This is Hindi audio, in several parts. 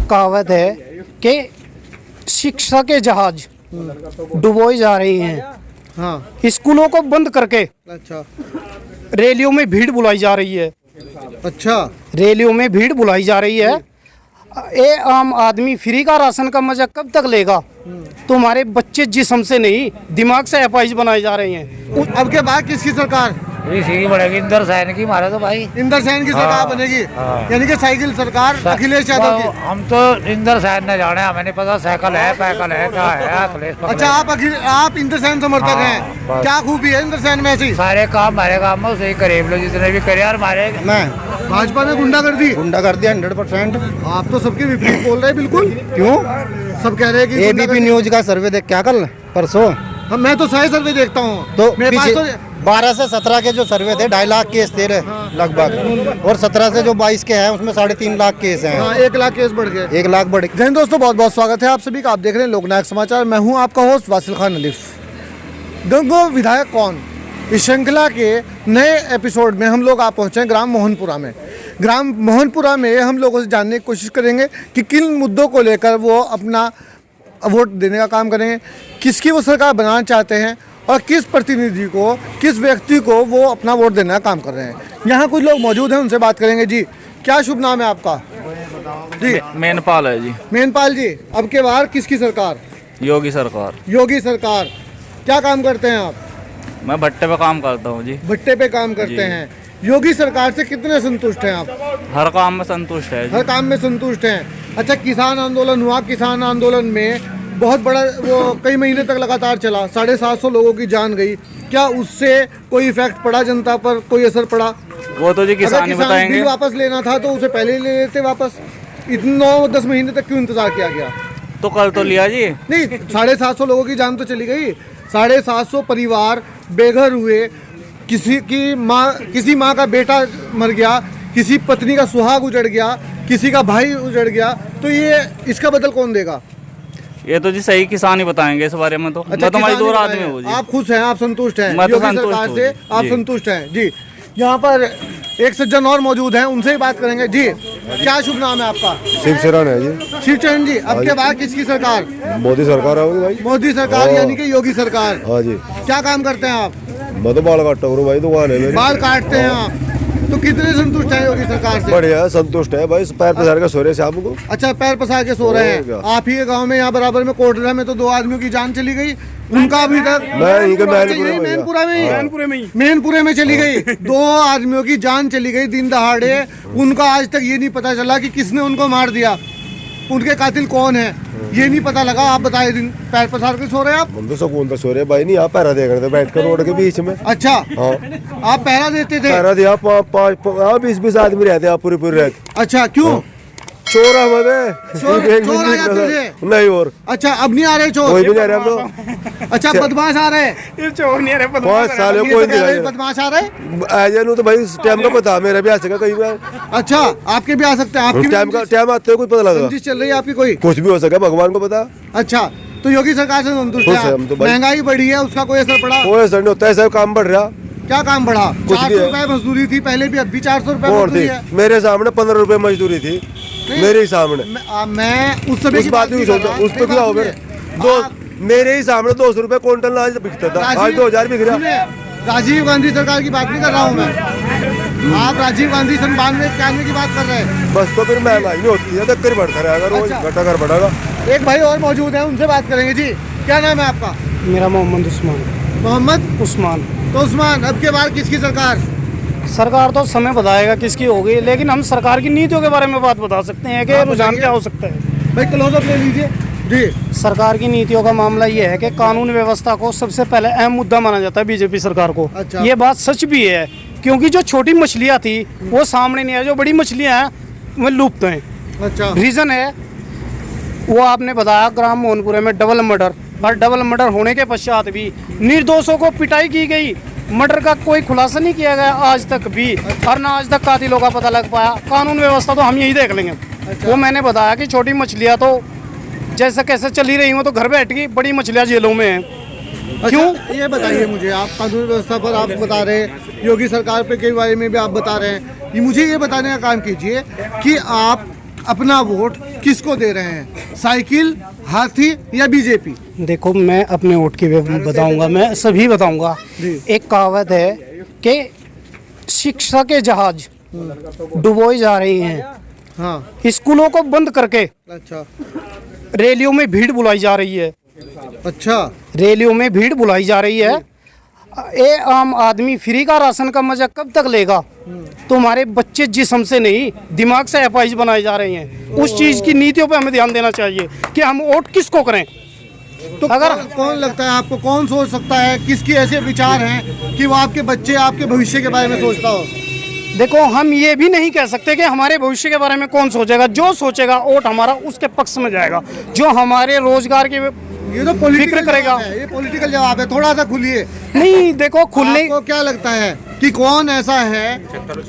कहावत है कि शिक्षा के जहाज डुबोए जा रहे हैं। हाँ। स्कूलों को बंद करके अच्छा। रैलियों में भीड़ बुलाई जा रही है। अच्छा। रैलियों में भीड़ बुलाई जा रही है। ये आम आदमी फ्री का राशन का मजा कब तक लेगा? तुम्हारे बच्चे जिस्म से नहीं दिमाग से अपाहिज बनाए जा रहे हैं। अब के बाद किसकी सरकार? इसी बढ़ेगी इंदर सैन की, मारे तो भाई इंदर सैन की सरकार बनेगी। यानी कि साइकिल सरकार अखिलेश यादव की। हम तो इंदर सैन ने जाने, हमें नहीं पता साइकिल है पैकल है क्या है अखिलेश। अच्छा, आप इंदर सैन समर्थक हैं। क्या खूबी है इंदर सैन में ऐसी? सारे काम हमारे काम में उसे करीब लो जितने भी करे और मारे। मैं भाजपा ने गुंडागर्दी 100%। आप तो सबके विपरीत बोल रहे हैं बिल्कुल। क्यों? सब कह रहे हैं कि एबीपी न्यूज का सर्वे देख क्या कल परसों मैं तो सही सर्वे देखता हूँ। तो मेरे पास तो 12 से 17 के जो सर्वे थे 2.5 लाख केस थे लगभग, और 17 से जो 22 के हैं उसमें 3.5 लाख केस हैं। 1 लाख केस बढ़ गए। 1 लाख बढ़ गए। जय हिंद दोस्तों, बहुत बहुत स्वागत है आप सभी का। आप देख रहे हैं लोकनायक समाचार। मैं हूं आपका होस्ट वासिल खान अलीफ। गंगो विधायक कौन, इस श्रृंखला के नए एपिसोड में हम लोग आप पहुंचे हैं ग्राम मोहनपुरा में। ग्राम मोहनपुरा में हम लोगों से जानने की कोशिश करेंगे कि किन मुद्दों को लेकर वो अपना वोट देने का काम करेंगे, किसकी वो सरकार बनाना चाहते हैं और किस प्रतिनिधि को, किस व्यक्ति को वो अपना वोट देने का काम कर रहे हैं। यहाँ कुछ लोग मौजूद हैं, उनसे बात करेंगे। जी, क्या शुभ नाम है आपका? जी, मेनपाल है जी। मेनपाल जी, अब के बार किसकी सरकार? योगी सरकार। योगी सरकार। क्या काम करते हैं आप? मैं भट्टे पे काम करता हूँ जी। भट्टे पे काम करते हैं। योगी सरकार से कितने संतुष्ट हैं आप? हर काम में संतुष्ट है जी। हर काम में संतुष्ट हैं। अच्छा, किसान आंदोलन हुआ, किसान आंदोलन में बहुत बड़ा वो कई महीने तक लगातार चला, 750 लोगों की जान गई। क्या उससे कोई इफेक्ट पड़ा जनता पर, कोई असर पड़ा? वो तो जी किसान ही बताएंगे। बिल वापस लेना था तो उसे पहले ही ले लेते वापस। इतने 9-10 महीने तक क्यों इंतजार किया गया? तो कल तो लिया जी। नहीं, 750 लोगों की जान तो चली गई। 750 परिवार बेघर हुए। किसी माँ का बेटा मर गया, किसी पत्नी का सुहाग उजड़ गया, किसी का भाई उजड़ गया। तो ये इसका बदल कौन देगा? ये तो जी सही किसान ही बताएंगे इस बारे में। तो अच्छा, मैं तो मजदूर आदमी हूँ जी। आप खुश हैं, आप संतुष्ट हैं? मैं तो योगी संतुष्ट सरकार हूँ से जी। आप जी। संतुष्ट हैं? जी, यहाँ पर एक सज्जन और मौजूद हैं, उनसे ही बात करेंगे। जी, क्या शुभ नाम है आपका? शिवचरण है जी। शिवचरण जी, अब के बाद किसकी सरकार? मोदी सरकार है भाई। मोदी सरकार यानी कि योगी सरकार। हाँ जी। क्या काम करते हैं आप? मैं तो बाल काटता हूँ भाई, दुकान है मेरी। बाल काटते हैं आप। तो कितने संतुष्ट हैं योगी सरकार से? बढ़िया है, संतुष्ट है भाई। पैर पसार के सो रहे शाम को। अच्छा, पैर पसार के सो रहे हैं। आप ही के गांव में यहाँ बराबर में कोटरा में तो 2 आदमियों की जान चली गई। उनका अभी तक मैनपुरे में चली गई। 2 आदमियों की जान चली गई दिन दहाड़े। उनका आज तक ये नहीं पता चला कि किसने उनको मार दिया, उनके कातिल कौन है, ये नहीं पता लगा। आप बताए, दिन पैर पसार के सो रहे हैं आप? हम तो सुकून से सो रहे भाई। नहीं, आप पहरा देख रहे थे बैठ कर रोड के बीच में। अच्छा, हाँ। आप पहरा देते थे? पहरा दिया। 20 आदमी रहते आप पूरी रहते। अच्छा, क्यों? चोर चोर आ जाते थे? नहीं। और अच्छा, अब नहीं आ रहे चोर? कोई भी नहीं आ रहा तो। अच्छा, बदमाश आ रहे हैं? चोर नहीं आ रहे, 5 साल कोई नहीं आ रहा। बदमाश आ रहे? आ जाए तो भाई टाइम का पता, मेरा भी आ सका कहीं बार। अच्छा, आपके भी आ सकते हैं। आपकी टाइम आते हुए कुछ पता लगा? रंजिश चल रही है आपकी कोई? कुछ भी हो सका, भगवान को पता। अच्छा, तो योगी सरकार से संतुष्ट खुश है है? हम तो भाई। महंगाई बढ़ी है, उसका कोई असर पड़ा? कोई असर नहीं होता है, सब काम बढ़ रहा। क्या काम बढ़ा? कुछ भी 400 है। रुपए मजदूरी थी पहले भी, अब भी 400 रुपए और मजदूरी थी है। मेरे सामने 15 रुपए मजदूरी थी मेरे सामने। मैं उस समय उस बात भी सोचता, उस पे क्या हो गया? मेरे ही सामने 200 रुपए क्विंटल आज बिकता था, आज 2000 बिक रहा। राजीव गांधी सरकार की बात नहीं कर रहा हूँ मैं। आप राजीव गांधी 92-91 की बात कर रहे हैं। बस तो फिर महंगाई नहीं होती है, टक्कर बढ़ता रहेगा रोज। अच्छा। घटा कर बढ़ेगा। एक भाई और मौजूद है, उनसे बात करेंगे। जी, क्या नाम है आपका? मेरा मोहम्मद उस्मान। मोहम्मद उस्मान। तो उस्मान, अब के बाद किसकी सरकार? सरकार तो समय बताएगा किसकी होगी, लेकिन हम सरकार की नीतियों के बारे में बात बता सकते हैं कि रुझान क्या हो सकता है। भाई क्लोजअप ले लीजिए। जी, सरकार की नीतियों का मामला ये है कि कानून व्यवस्था को सबसे पहले अहम मुद्दा माना जाता है बीजेपी सरकार को। अच्छा। ये बात सच भी है, क्योंकि जो छोटी मछलियाँ थी वो सामने नहीं है, जो बड़ी मछलियाँ हैं वो लुप्त हैं। अच्छा, रीज़न है वो आपने बताया ग्राम मोहनपुरे में डबल मर्डर, और डबल मर्डर होने के पश्चात भी निर्दोषों को पिटाई की गई। मर्डर का कोई खुलासा नहीं किया गया आज तक भी, और ना आज तक कातिलों का पता लग पाया। कानून व्यवस्था तो हम यही देख लेंगे। वो मैंने बताया कि छोटी मछलियाँ तो जैसे कैसे चली रही हो, तो घर बैठ गई, बड़ी मछलियाँ जेलों में हैं। क्यों? ये बताइए मुझे, आप कानून व्यवस्था पर आप बता रहे हैं, योगी सरकार पे के बारे में भी आप बता रहे हैं। मुझे ये बताने का काम कीजिए कि आप अपना वोट किसको दे रहे हैं, साइकिल, हाथी या बीजेपी? देखो मैं अपने वोट की बताऊंगा, मैं सभी बताऊंगा। एक कहावत है कि शिक्षा के जहाज डुबोए जा रहे हैं, हाँ, स्कूलों को बंद करके अच्छा रैलियों में भीड़ बुलाई जा रही है, अच्छा, रैलियों में भीड़ बुलाई जा रही है। ये आम आदमी फ्री का राशन का मजा कब तक लेगा? तुम्हारे बच्चे जिस्म से नहीं दिमाग से अपाहिज बनाए जा रहे हैं। उस चीज की नीतियों पे हमें ध्यान देना चाहिए कि हम वोट किसको करें। तो अगर कौन लगता है आपको, कौन सोच सकता है, किसकी ऐसे विचार हैं कि वो आपके बच्चे, आपके भविष्य के बारे में सोचता हो? देखो हम ये भी नहीं कह सकते कि हमारे भविष्य के बारे में कौन सोचेगा। जो सोचेगा वोट हमारा उसके पक्ष में जाएगा, जो हमारे रोजगार की ये तो फिक्र पॉलिटिकल करेगा। जवाब है, ये पॉलिटिकल जवाब है, थोड़ा सा खुलिए। नहीं देखो खुलने आपको क्या लगता है कि कौन ऐसा है?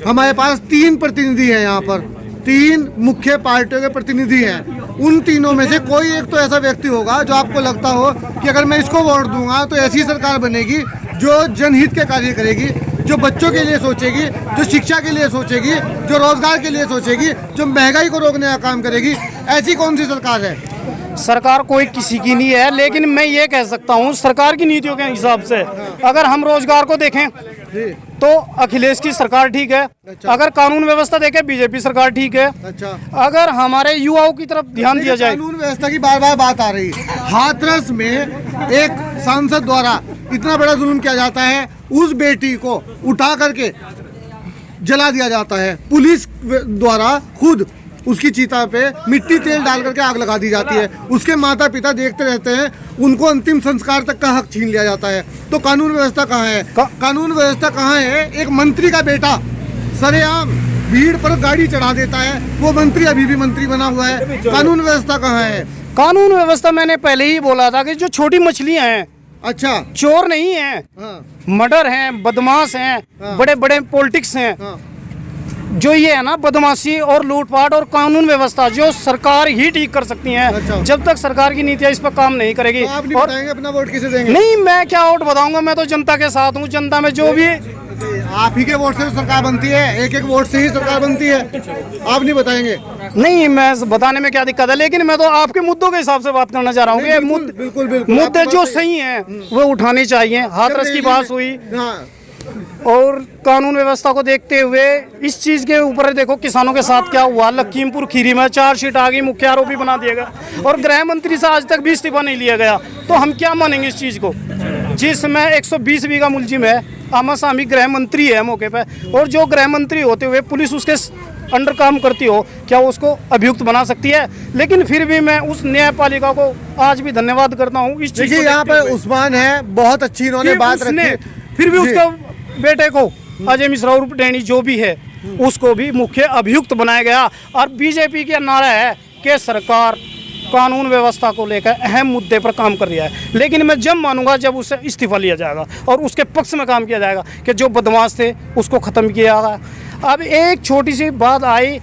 हमारे पास 3 प्रतिनिधि हैं यहाँ पर, 3 मुख्य पार्टियों के प्रतिनिधि हैं। उन तीनों में से कोई एक तो ऐसा व्यक्ति होगा जो आपको लगता हो कि अगर मैं इसको वोट दूंगा तो ऐसी सरकार बनेगी जो जनहित के कार्य करेगी, जो बच्चों के लिए सोचेगी, जो शिक्षा के लिए सोचेगी, जो रोजगार के लिए सोचेगी, जो महंगाई को रोकने का काम करेगी। ऐसी कौन सी सरकार है? सरकार कोई किसी की नहीं है, लेकिन मैं ये कह सकता हूँ सरकार की नीतियों के हिसाब से अगर हम रोजगार को देखें तो अखिलेश की सरकार ठीक है। अच्छा। अगर कानून व्यवस्था देखें बीजेपी सरकार ठीक है। अच्छा, अगर हमारे युवाओं की तरफ ध्यान दिया जाए, कानून व्यवस्था की बार बार बात आ रही है। हाथरस में एक सांसद द्वारा इतना बड़ा जुल्म किया जाता है, उस बेटी को उठा करके जला दिया जाता है, पुलिस द्वारा खुद उसकी चिता पे मिट्टी तेल डाल करके आग लगा दी जाती है। उसके माता पिता देखते रहते हैं, उनको अंतिम संस्कार तक का हक छीन लिया जाता है। तो कानून व्यवस्था कहाँ है? कानून व्यवस्था कहाँ है? एक मंत्री का बेटा सरेआम भीड़ पर गाड़ी चढ़ा देता है, वो मंत्री अभी भी मंत्री बना हुआ है। कानून व्यवस्था कहाँ है? कानून व्यवस्था मैंने पहले ही बोला था कि जो छोटी मछलियां हैं, अच्छा, चोर नहीं है, हाँ, मर्डर हैं, बदमाश हैं, हाँ। बड़े बड़े पॉलिटिक्स हैं, हाँ, जो ये है ना बदमाशी और लूटपाट और कानून व्यवस्था जो सरकार ही ठीक कर सकती है। अच्छा। जब तक सरकार की नीतियां इस पर काम नहीं करेगी। तो आप नहीं और बताएंगे अपना वोट किसे देंगे? नहीं मैं क्या वोट बताऊंगा, मैं तो जनता के साथ हूँ। जनता में जो भी आप ही के वोट से तो सरकार बनती है, एक एक वोट से ही सरकार बनती है। आप नहीं बताएंगे? नहीं, मैं बताने में क्या दिक्कत है, लेकिन मैं तो आपके मुद्दों के हिसाब से बात करना चाह रहा हूँ कि बिल्कुल मुद्दे जो सही हैं वो उठाने चाहिए। हाथरस की बात हुई हाँ, और कानून व्यवस्था को देखते हुए इस चीज के ऊपर देखो किसानों के साथ क्या हुआ। लखीमपुर खीरी में चार्जशीट आ गई, मुख्य आरोपी बना दिया गया और गृह मंत्री से आज तक भी इस्तीफा नहीं लिया गया। तो हम क्या मानेंगे इस चीज को, जिसमें 120 बीघा मुलजिम है, आमा सामी गृह मंत्री है मौके पे, और जो गृह मंत्री होते हुए पुलिस उसके अंडर काम करती हो, क्या उसको अभियुक्त बना सकती है? लेकिन फिर भी मैं उस न्यायपालिका को आज भी धन्यवाद करता हूँ इस चीज देखिए यहाँ पे उस्मान है, बहुत अच्छी इन्होंने बात रखी। फिर भी उसका बेटे को अजय मिश्रा उर्फ डैनी जो भी है उसको भी मुख्य अभियुक्त बनाया गया। और बीजेपी का नारा है कि सरकार कानून व्यवस्था को लेकर अहम मुद्दे पर काम कर रही है, लेकिन मैं जब मानूंगा जब उससे इस्तीफा लिया जाएगा और उसके पक्ष में काम किया जाएगा कि जो बदमाश थे उसको ख़त्म किया जाएगा। अब एक छोटी सी बात आई,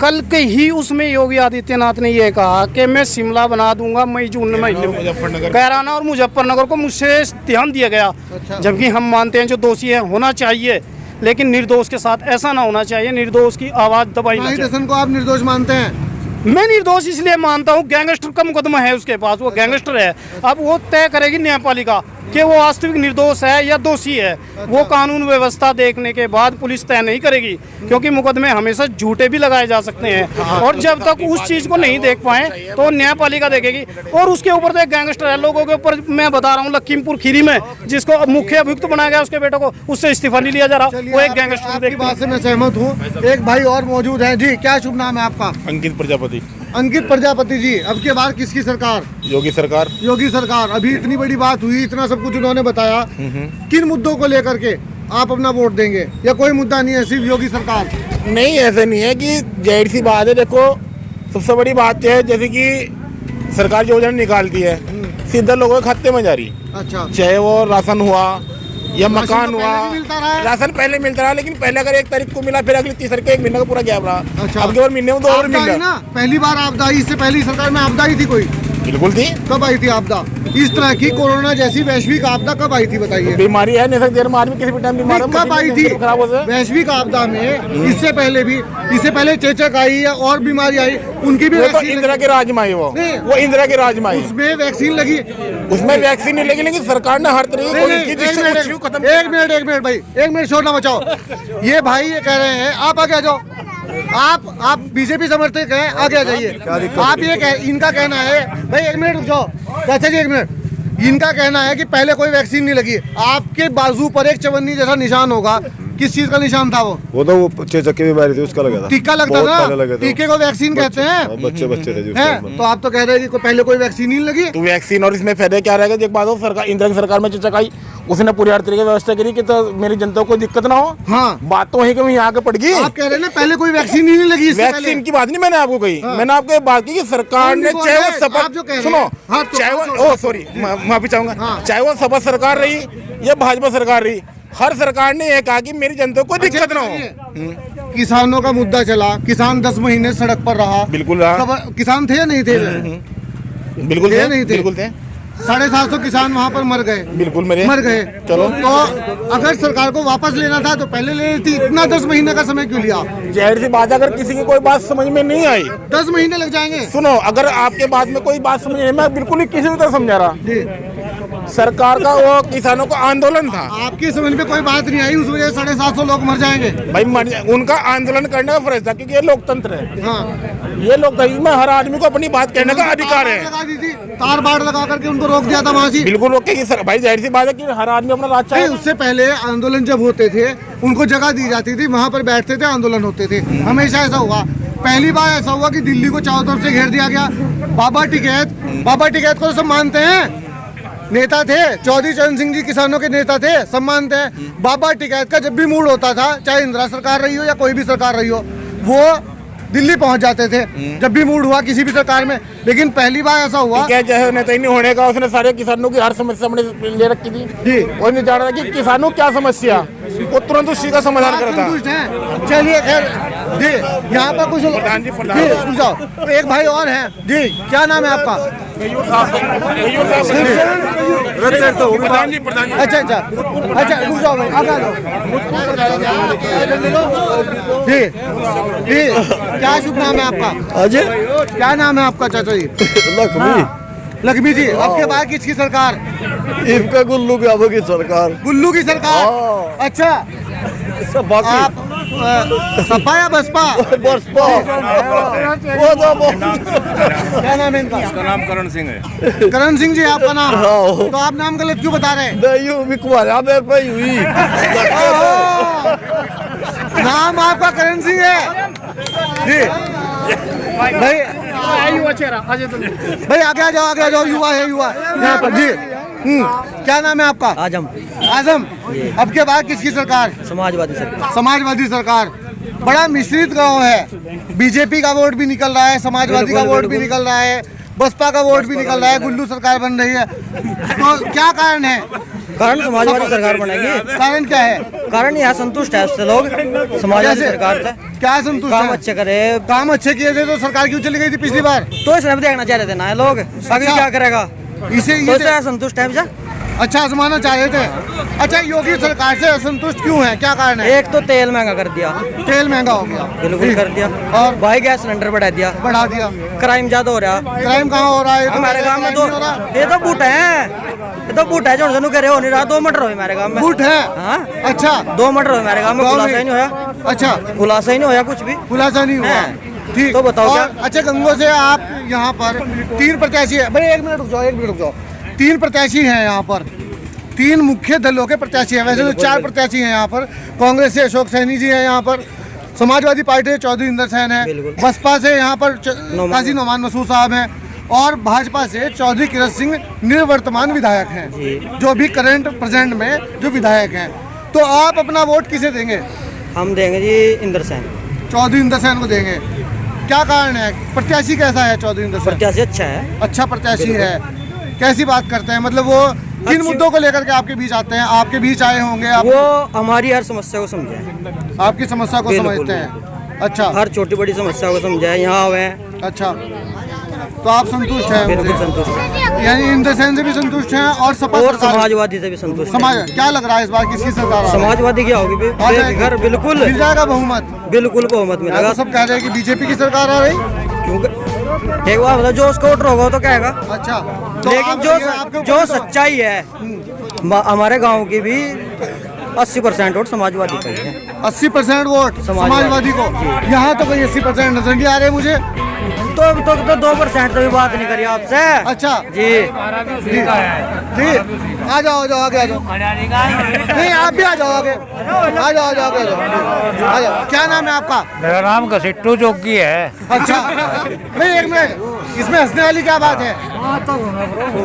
कल के ही उसमें योगी आदित्यनाथ ने ये कहा कि मैं शिमला बना दूंगा मई जून महीने में, कैराना और मुजफ्फरनगर को मुझसे ध्यान दिया गया। जबकि हम मानते हैं जो दोषी है होना चाहिए, लेकिन निर्दोष के साथ ऐसा ना होना चाहिए, निर्दोष की आवाज़ दबाई ना चाहिए। दसन को आप निर्दोष मानते हैं? मैं निर्दोष इसलिए मानता हूँ, गैंगस्टर का मुकदमा है उसके पास, वो गैंगस्टर है। अब वो तय करेगी न्यायपालिका कि वो वास्तविक निर्दोष है या दोषी है। वो कानून व्यवस्था देखने के बाद पुलिस तय नहीं करेगी, क्योंकि मुकदमे हमेशा झूठे भी लगाए जा सकते हैं। और जब तक उस चीज़ को नहीं देख पाए तो न्यायपालिका देखेगी। और उसके ऊपर तो एक गैंगस्टर है, लोगों के ऊपर मैं बता रहा हूँ लखीमपुर खीरी में जिसको मुख्य अभियुक्त बनाया गया, उसके बेटे को उससे इस्तीफा नहीं लिया जा रहा, वो एक गैंगस्टर। आपकी बात से मैं सहमत हूँ। एक भाई और मौजूद है जी, क्या शुभ नाम है आपका? अंकित प्रजापति। अंकित प्रजापति जी, अब के बाद किसकी सरकार? योगी सरकार। योगी सरकार। अभी इतनी बड़ी बात हुई, इतना सब कुछ उन्होंने बताया, किन मुद्दों को लेकर के आप अपना वोट देंगे, या कोई मुद्दा नहीं है, सिर्फ योगी सरकार? नहीं, ऐसे नहीं है कि जाहिर सी बात है। देखो सबसे बड़ी बात है जैसे कि सरकार योजना निकालती है सीधा लोगों के खाते में जा रही। अच्छा, चाहे वो राशन हुआ या मकान तो हुआ, पहले भी मिलता रहा है। राशन पहले मिलता रहा, लेकिन पहले अगर 1 तारीख को मिला फिर अगली 30 तारीख को 1 महीने का पूरा गैप रहा। अच्छा। अब केवल महीने में 2 और मिल आपदा ही रहा। ना, पहली बार आपदा, इससे पहली सरकार में आपदा ही थी कोई? बिल्कुल थी। कब आई थी आपदा? इस तरह की कोरोना जैसी वैश्विक आपदा कब आई थी बताइए? बीमारी है, नहीं सकती देर में आदमी किसी भी टाइम बीमार हो, कब आई थी खराब हो जाए। वैश्विक आपदा में? इससे पहले भी, इससे पहले चेचक आई या और बीमारी आई, उनकी भी वो तो वैक्सीन इंदिरा की राजमाई, वो इंदिरा की राजमाई, उसमें वैक्सीन लगी। उसमें वैक्सीन नहीं लगी, लेकिन सरकार ने हर तरह नहीं, नहीं, एक मिनट भाई, एक मिनट शोर ना मचाओ। ये भाई ये कह रहे हैं, आप आगे आ जाओ, आप बीजेपी समर्थक हैं, आगे आ जाइए। आप ये इनका कहना है, भाई एक मिनट रुक जाओ चाचा जी, एक मिनट। इनका कहना है कि पहले कोई वैक्सीन नहीं लगी। आपके बाजू पर एक चवन्नी जैसा निशान होगा, किस चीज का निशान था वो? तो वो चेचक की बीमारी थी, उसका लगा था। टीका लगता था, टीके को वैक्सीन कहते हैं। बच्चे थे जो हैं, तो आप तो कह रहे हैं कि पहले कोई वैक्सीन नहीं लगी। तो वैक्सीन और इसमें फायदा क्या रहेगा? एक बात हो, सरकार इंदिरा की सरकार में चेचक आई, उसने पूरी हर तरीके की व्यवस्था करी कि तो मेरी जनता को दिक्कत ना हो। हाँ, बात तो वही कि वहीं आके पड़ गई। आप कह रहे हैं ना पहले कोई वैक्सीन ही नहीं लगी। वैक्सीन की बात नहीं मैंने आपको कही, मैंने आपको बात की कि सरकार ने चाहे वो शपथ, सुनो, चाहे वो सॉरी माफी चाहूंगा, चाहे वो शपथ सरकार रही या भाजपा सरकार रही, हर सरकार ने ये कहा कि मेरी जनता को दिक्कत ना हो। किसानों का मुद्दा चला, किसान 10 महीने सड़क पर रहा। बिल्कुल रहा। किसान थे या नहीं थे? बिल्कुल थे, नहीं थे, बिल्कुल थे। 750 किसान वहाँ पर मर गए। बिल्कुल मर गए। चलो, तो अगर सरकार को वापस लेना था तो पहले ले लेती, इतना 10 महीने का समय क्यों लिया? जाहिर सी बात है, अगर किसी की कोई बात समझ में नहीं आई, 10 महीने लग जाएंगे। सुनो, अगर आपके बात में कोई बात समझ नहीं, मैं बिल्कुल ही किसी भी तरह समझा रहा। जी, सरकार का वो किसानों का आंदोलन था। आपकी समझ में कोई बात नहीं आई, उस वजह से 750 लोग मर जाएंगे। भाई उनका आंदोलन करने का फर्ज था, क्योंकि ये लोकतंत्र है। हाँ, ये लोकतंत्र में हर आदमी को अपनी बात कहने का अधिकार है। लगा दी थी, तार बाड़ लगा करके उनको रोक दिया था वहाँ से। बिल्कुल रोकेगी सर, भाई जाहिर सी बात है कि हर आदमी अपना राज चाहे। उससे पहले आंदोलन जब होते थे, उनको जगह दी जाती थी, वहाँ पर बैठते थे, आंदोलन होते थे। हमेशा ऐसा हुआ। पहली बार ऐसा हुआ कि दिल्ली को चारों तरफ से घेर दिया गया। बाबा टिकैत को तो सब मानते हैं, नेता थे, चौधरी चरण सिंह जी किसानों के नेता थे, सब मानते हैं। बाबा टिकैत का जब भी मूड होता था, चाहे इंदिरा सरकार रही हो या कोई भी सरकार रही हो, वो दिल्ली पहुंच जाते थे जब भी मूड हुआ किसी भी सरकार में। लेकिन पहली बार ऐसा हुआ, क्या चाहे नेता ही नहीं होने का, उसने सारे किसानों की हर समस्या अपने ले रखी थी जी। वो नहीं जान रहा कि किसानों क्या समस्या, वो तुरंत उसी का समाधान करता। संतुष्ट हैं। चलिए खैर जी, यहाँ पर कुछ प्रधान जी, जी, रुक जाओ, तो एक भाई और हैं जी, क्या नाम है आपका? प्रधान जी, प्रधान जी। अच्छा, रुक जाओ भाई, आगे आ जाओ। जी जी, क्या शुभ नाम है आपका? अजय, क्या नाम है आपका चाचा जी? लक्ष्मी जी। आपके बाद किसकी सरकार? इनका गुल्लू बाबू की सरकार। गुल्लू की सरकार। अच्छा, आप सपा या बसपा? बसपा। क्या नाम है इनका? इसका नाम करण सिंह है। करण सिंह जी आपका नाम? तो आप नाम गलत क्यों बता रहे हैं? नाम आपका करण सिंह है जी। भाई आगे आ जाओ, युवा है यहाँ पर जी। क्या नाम है आपका? आजम। अब के बाद किसकी सरकार? समाजवादी सरकार। बड़ा मिश्रित गांव है, बीजेपी का वोट भी निकल रहा है, समाजवादी का वोट भी निकल रहा है, बसपा का वोट भी निकल रहा है, गुल्लू सरकार बन रही है। तो क्या कारण है? कारण समाजवादी सरकार बनेगी। कारण क्या है? कारण यहाँ संतुष्ट है उससे लोग, समाजवादी सरकार से। क्या संतुष्ट? काम अच्छे करे, काम अच्छे किए थे तो सरकार क्यों चली गई थी पिछली बार? तो इसने भी देखना चाह रहे थे ना ये लोग, अभी क्या करेगा, इसे संतुष्ट है भैया। अच्छा, आजमाना चाह रहे थे। अच्छा, योगी सरकार से असंतुष्ट क्यों है, क्या कारण है? एक तो तेल महंगा कर दिया, तेल महंगा हो गया, बिल्कुल कर दिया, और भाई गैस सिलेंडर बढ़ा दिया। क्राइम ज्यादा हो रहा। क्राइम कहाँ हो रहा है? हमारे गांव में तो ये तो बूट है, जो कह रहे हो नहीं रहा। 2 मर्डर हुए हमारे गांव में। बूट है? हाँ, अच्छा, 2 मर्डर हुए हमारे गांव में, खुलासा ही नहीं होया। अच्छा, खुलासा ही नहीं होया, कुछ भी खुलासा नहीं हुआ। ठीक, तो बताओ क्या? अच्छा, गंगो से आप यहाँ पर 3 प्रत्याशी है। भाई एक मिनट रुक जाओ। 3 प्रत्याशी हैं यहाँ पर, 3 मुख्य दलों के प्रत्याशी हैं। वैसे तो 4 प्रत्याशी हैं यहाँ पर। कांग्रेस से अशोक सैनी जी हैं यहाँ पर, समाजवादी पार्टी से चौधरी इंदर सैन है, बसपा से यहाँ पर काजी नोमान मसूद साहब हैं, और भाजपा से चौधरी किरत सिंह निवर्तमान विधायक हैं, जो भी करंट प्रेजेंट में जो विधायक हैं। तो आप अपना वोट किसे देंगे? हम देंगे जी इंदर सैन, चौधरी इंदर सैन को देंगे। क्या कारण है? प्रत्याशी कैसा है चौधरी इंदर सैन? प्रत्याशी अच्छा है। अच्छा प्रत्याशी है। कैसी बात करते हैं, मतलब वो किन मुद्दों को लेकर के आपके बीच आते हैं? आपके बीच आए होंगे आप? वो हमारी हर समस्या को समझे, आपकी समस्या को समझते हैं। अच्छा, हर छोटी बड़ी समस्या को समझे, यहाँ आवे। अच्छा, तो आप संतुष्ट हैं बिल्कुल उनसे? संतुष्ट है यानी इंद्र सेन से भी संतुष्ट हैं और सपा और सरकार- समाजवादी से भी संतुष्ट है। समाज क्या लग रहा है इस बार किसकी सरकार आ रही है? समाजवादी क्या होगी आ जाएगी? घर बिल्कुल मिल जाएगा बहुमत? बिल्कुल बहुमत तो मिलेगा। सब कह रहे हैं कि बीजेपी की सरकार आ रही। क्योंकि एक बार बताओ, जो उसका वोटर होगा वो तो कहेगा। अच्छा तो लेकिन आप जो आपके जो सच्चाई है, हमारे गांव की भी 80% वोट समाजवादी का ही है। 80% वोट समाजवादी को। यहाँ तो कोई 80% नजर नहीं आ रहे मुझे। तो 2% भी बात नहीं करी आपसे। अच्छा जी जी आ जाओ आगे आ जाओ। नहीं आप भी आ जाओ आगे, आ जाओ आगे आ जाओ। क्या नाम है आपका? मेरा नाम घसीटू जोगी है। अच्छा नहीं एक मिनट, इसमें हंसने वाली क्या बात है?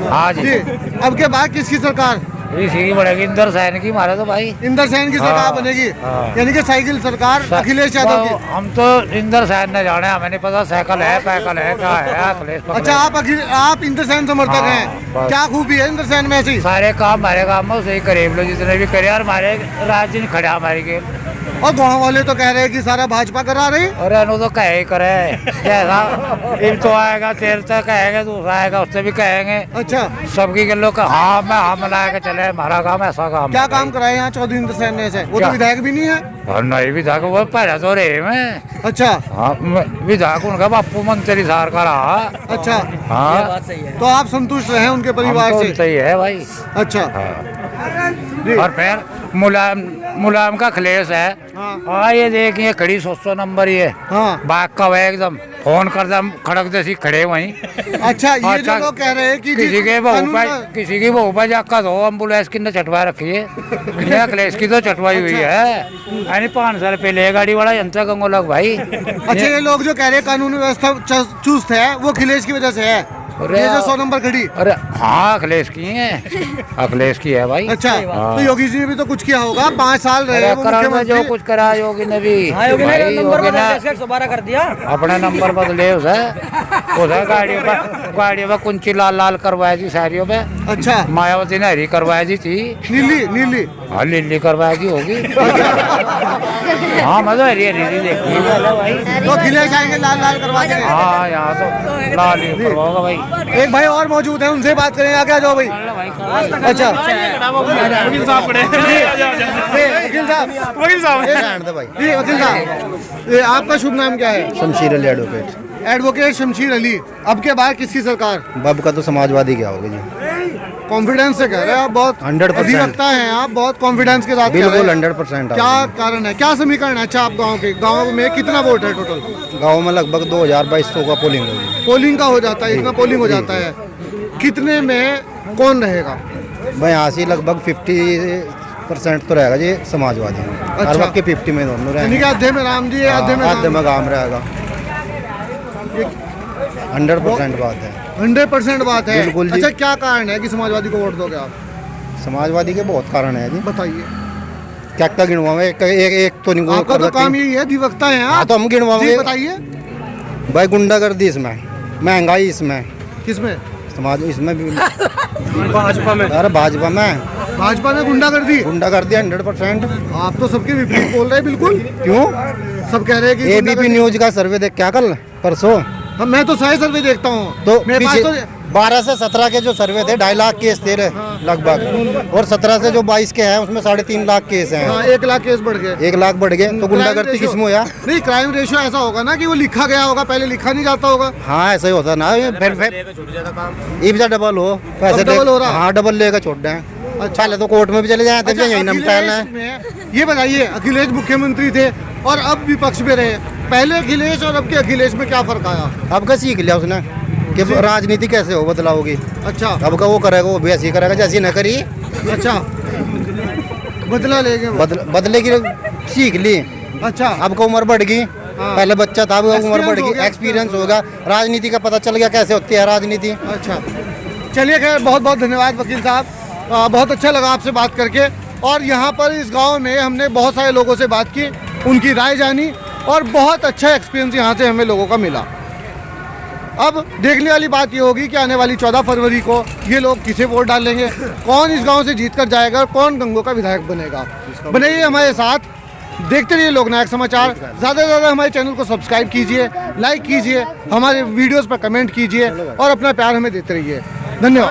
हाँ जी, जी अब के बाद किसकी सरकार? इसी की बढ़ेगी, इंदर सैन की मारे तो भाई। इंदर सेन की सरकार बनेगी, यानी कि साइकिल सरकार अखिलेश यादव की। हम तो इंदर सैन ने जाने, हमें नहीं पता साइकिल है पैकल है क्या है अखिलेश पकड़े। अच्छा आप इंदर सेन समर्थक हाँ, हैं। बस। क्या खूबी है इंदर सेन में ऐसी? सारे काम हमारे काम में उसे करीब लो जितने भी करे, और हमारे राज्य नहीं खड़ा हमारी के। और गाँव वाले तो कह रहे हैं कि सारा भाजपा करा रही। अरे अनु तो कहे ही करे, जैसा एक तो आएगा तेर तक कहेंगे, दूसरा आएगा उससे भी कहेंगे। अच्छा सबकी गलों का हाँ मैं हाँ मिला के चले, हमारा काम ऐसा काम क्या है। काम कराए यहाँ चौधरी इंदर सेन ने से? वो तो क्या? विधायक भी नहीं है। और नहीं विधायक वो पहले तो रहे में। अच्छा हाँ विधायक उनका बापू मंत्री सार का रहा। अच्छा हाँ बात सही है। तो आप संतुष्ट रहे उनके परिवार हम तो से? सही है भाई। अच्छा और फिर मुलायम का खलेस है। हाँ ये देखिए खड़ी 100 नंबर ये हाँ बाग का है एकदम, फोन कर दम खड़क जैसी खड़े वहीं। अच्छा ये जो अच्छा, लोग कह रहे हैं कि किसी के किसी की बहू पर जाकर दो एम्बुलेंस की न चटवा रखी है, ये अखिलेश की तो चटवाई हुई है। यानी 500 रुपये ले गाड़ी वाला जनता गंगो लग भाई। अच्छा ये लोग जो कह रहे हैं कानून व्यवस्था चुस्त है वो अखिलेश की वजह से है। अरे ये जो 100 नंबर खड़ी। अरे हाँ अखिलेश की है, अखिलेश की है भाई। अच्छा तो योगी जी ने भी तो कुछ किया होगा, 5 साल रहे अरे वो करण में जो मुख्यमंत्री। कुछ करा योगी ने भी, हाँ, योगी ने भाई, नंबर योगी ने 112 कर दिया। अपने नंबर बदले उसे गाड़ियों पे कुंची लाल लाल करवाई थी सारियों पे। अच्छा मायावती ने हरी करवाई दी थी। नीली हाँ लिल्ली करवाई दी होगी। हाँ मैं तो हरी हरी देखी है भाई। तो अखिलेश आएंगे लाल लाल करवा देंगे। हाँ यहाँ तो लाल ही करवाओगा भाई। एक भाई और मौजूद है, उनसे बात करें। आगे आ जाओ भाई। अच्छा वकील साहब जी वकील साहब ये आपका शुभ नाम क्या है? शमशीर अली एडवोकेट। एडवोकेट शमशीर अली। अब के बाद किसकी सरकार? बब का तो समाजवादी क्या होगी जी? कॉन्फिडेंस से कह रहे हैं आप, बहुत 100% अधिवक्ता हैं आप, बहुत कॉन्फिडेंस के साथ कह रहे बिल्कुल हैं। 100%। क्या कारण है, क्या समीकरण है? अच्छा आप गाँव में कितना वोट है टोटल? गाँव में लगभग 2200 का पोलिंग होगी। पोलिंग का हो जाता है, इतना पोलिंग हो जाता है। कितने में कौन रहेगा? भाई यहाँ से लगभग 50% तो रहेगा जी समाजवादी। अच्छा। हर वक्त के 50 में दोनों यानी कि रहेंगे। आधे में राम जी है, आधे में आधे राम। में काम रहेगा। 100% बात है। 100% बात है। बिल्कुल जी। अच्छा क्या कारण है कि समाजवादी को वोट दोगे आप? समाजवादी के बहुत कारण है जी। बताइए। क्या क्या गिनवाओ? एक तो नहीं आपका कर तो सकती। काम यही है, अधिवक्ता हैं हाँ आप। तो हम गिनवाओगे। जी बताइए भाई गुंडागर्दी इसमें, महंगाई इसमें, किसमें? समाज इसमें भी। भाजपा में। अरे भाजपा में भाजपा में गुंडागर्दी। गुंडागर्दी 100%। आप तो सबके विपरीत बोल रहे हैं बिल्कुल। क्यों? सब कह रहे हैं कि एबीपी गुंडागर्दी। न्यूज का सर्वे देख क्या कल परसों हाँ, मैं तो सारे सर्वे देखता हूँ। तो मेरे पास पीछे तो 12 से 17 के जो सर्वे थे 2.5 लाख केस थे लगभग, और 17 से जो 22 के हैं उसमें 3.5 लाख केस हैं। हाँ 1 लाख केस बढ़ गए। 1 लाख बढ़ गए तो गुंडागर्दी क्राइम किसमें हुआ? नहीं क्राइम रेशियो ऐसा होगा ना कि वो लिखा गया होगा, पहले लिखा नहीं जाता होगा। हाँ ऐसा ही होता ना। ये भी डबल हो पैसे डबल हो रहा? हाँ डबल लेकर छोड़ दें। अच्छा। पहले तो कोर्ट में भी चले जाते थे, यही नम अखिलेश में ये बताइए, अखिलेश मुख्यमंत्री थे और अब विपक्ष में रहे, पहले अखिलेश और अब के अखिलेश में क्या फर्क आया? अब का सीख लिया उसने कि राजनीति कैसे हो बदलाव होगी। अच्छा अब का वो करेगा, वो भी ऐसी करेगा जैसी न करी। अच्छा बदला लेंगे वो। बदले की सीख ली। अच्छा अब का उम्र बढ़ गई। पहले बच्चा था, अब उम्र बढ़ गई, एक्सपीरियंस होगा, राजनीति का पता चल गया कैसे होती है राजनीति। अच्छा चलिए खैर बहुत बहुत धन्यवाद वकील साहब, बहुत अच्छा लगा आपसे बात करके। और यहाँ पर इस गांव में हमने बहुत सारे लोगों से बात की, उनकी राय जानी और बहुत अच्छा एक्सपीरियंस यहाँ से हमें लोगों का मिला। अब देखने वाली बात ये होगी कि आने वाली 14 फरवरी को ये लोग किसे वोट डालेंगे, कौन इस गांव से जीत कर जाएगा और कौन गंगो का विधायक बनेगा। बने हमारे साथ देखते रहिए लोकनायक समाचार। ज़्यादा से ज़्यादा हमारे चैनल को सब्सक्राइब कीजिए, लाइक कीजिए, हमारे वीडियोस पर कमेंट कीजिए और अपना प्यार हमें देते रहिए। धन्यवाद।